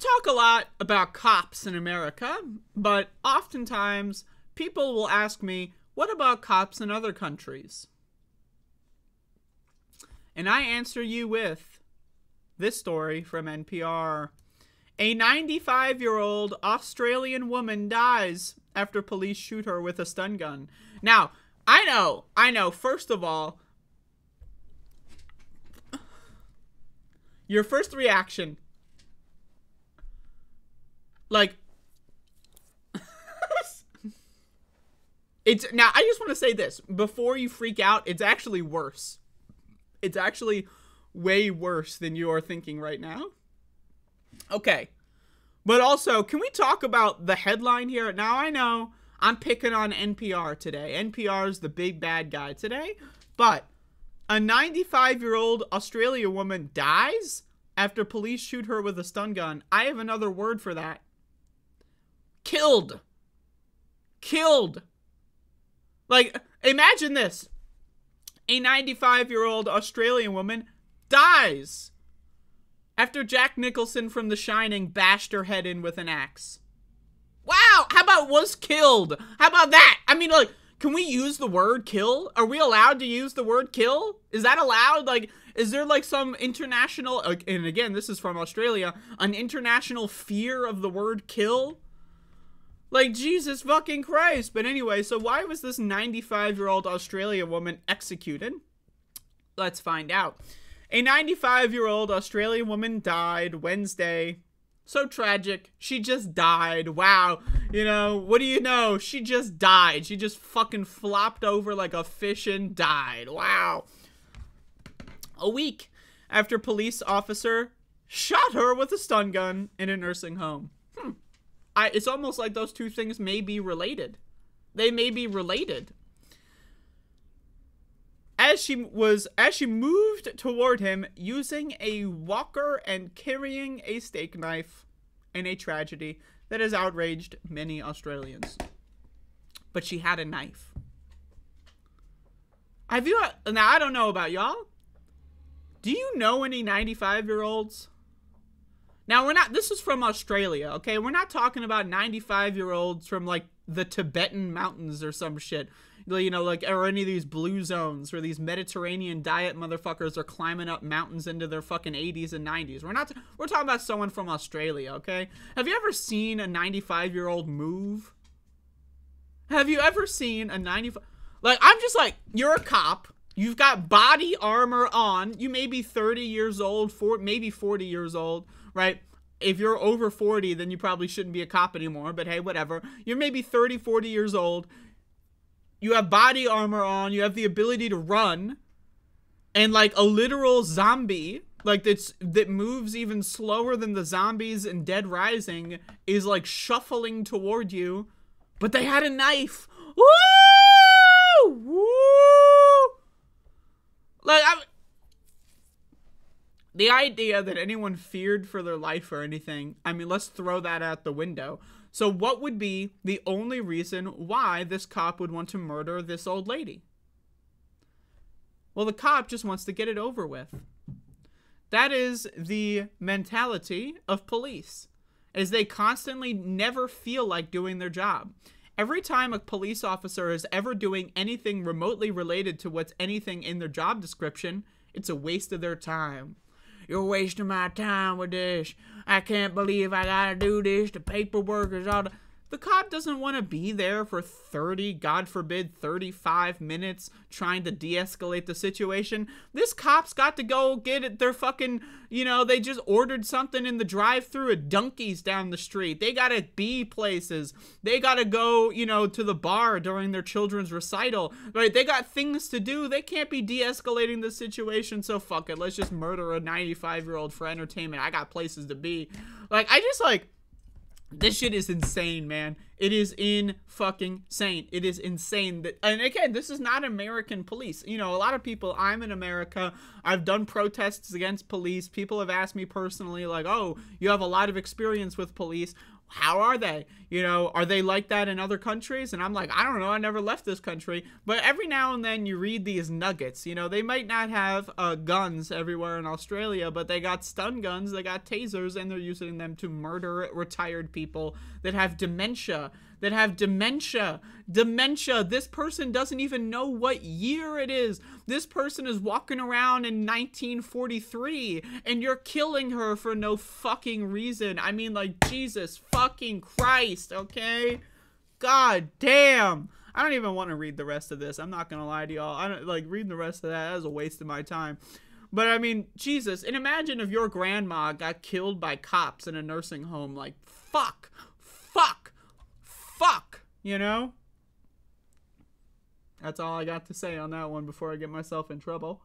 talk a lot about cops in America, but oftentimes people will ask me, what about cops in other countries? And I answer you with this story from NPR. A 95-year-old Australian woman dies after police shoot her with a stun gun. Now, I know, first of all, your first reaction, like, now, I just want to say this, before you freak out, it's actually worse. It's actually way worse than you are thinking right now. Okay. But also, can we talk about the headline here? Now, I know I'm picking on NPR today. NPR is the big bad guy today. But a 95-year-old Australian woman dies after police shoot her with a stun gun. I have another word for that. Killed. Killed. Like, imagine this. A 95-year-old Australian woman dies after Jack Nicholson from The Shining bashed her head in with an axe. Wow, how about was killed? How about that? I mean, like, can we use the word kill? Are we allowed to use the word kill? Is that allowed? Like, is there like some international, and again, this is from Australia, an international fear of the word kill? Like, Jesus fucking Christ. But anyway, so why was this 95-year-old Australian woman executed? Let's find out. A 95-year-old Australian woman died Wednesday. So tragic. She just died. Wow. You know, what do you know? She just died. She just fucking flopped over like a fish and died. Wow. A week after police officer shot her with a stun gun in a nursing home. It's almost like those two things may be related. They may be related. As she moved toward him using a walker and carrying a steak knife, in a tragedy that has outraged many Australians. But she had a knife. Now I don't know about y'all. Do you know any 95-year-olds? Now, this is from Australia, okay? We're not talking about 95-year-olds from, like, the Tibetan mountains or some shit. You know, like, or any of these blue zones where these Mediterranean diet motherfuckers are climbing up mountains into their fucking 80s and 90s. We're talking about someone from Australia, okay? Have you ever seen a 95-year-old move? Have you ever seen a 95... Like, I'm just like, you're a cop. You've got body armor on. You may be 30 years old, maybe 40 years old. Right? If you're over 40, then you probably shouldn't be a cop anymore, but hey, whatever. You're maybe 30, 40 years old. You have body armor on. You have the ability to run. And like a literal zombie, like that moves even slower than the zombies in Dead Rising, is like shuffling toward you. But they had a knife. Woo! Woo! Like, the idea that anyone feared for their life or anything, I mean, let's throw that out the window. So what would be the only reason why this cop would want to murder this old lady? Well, the cop just wants to get it over with. That is the mentality of police, is they constantly never feel like doing their job. Every time a police officer is ever doing anything remotely related to what's anything in their job description, it's a waste of their time. You're wasting my time with this. I can't believe I gotta do this. The paperwork is all... The cop doesn't want to be there for 30, God forbid, 35 minutes trying to de-escalate the situation. This cop's got to go get it. Their fucking, you know, they just ordered something in the drive-thru at Dunkies down the street. They got to be places. They got to go, you know, to the bar during their children's recital. Right? They got things to do. They can't be de-escalating the situation, so fuck it. Let's just murder a 95-year-old for entertainment. I got places to be. Like, I just, like... This shit is insane, man. It is insane. It is insane. That, and again, this is not American police. You know, a lot of people, I'm in America. I've done protests against police. People have asked me personally, like, oh, you have a lot of experience with police. how are they? You know, are they like that in other countries? And I'm like, I don't know. I never left this country. But every now and then you read these nuggets. You know, they might not have guns everywhere in Australia, but they got stun guns, they got tasers, and they're using them to murder retired people that have dementia. Dementia. This person doesn't even know what year it is. This person is walking around in 1943, and you're killing her for no fucking reason. I mean, like, Jesus fucking Christ, okay? God damn. I don't even want to read the rest of this. I'm not gonna lie to y'all. I don't like reading the rest of that. That was a waste of my time. But I mean, Jesus, and imagine if your grandma got killed by cops in a nursing home. Like, fuck, you know? That's all I got to say on that one before I get myself in trouble.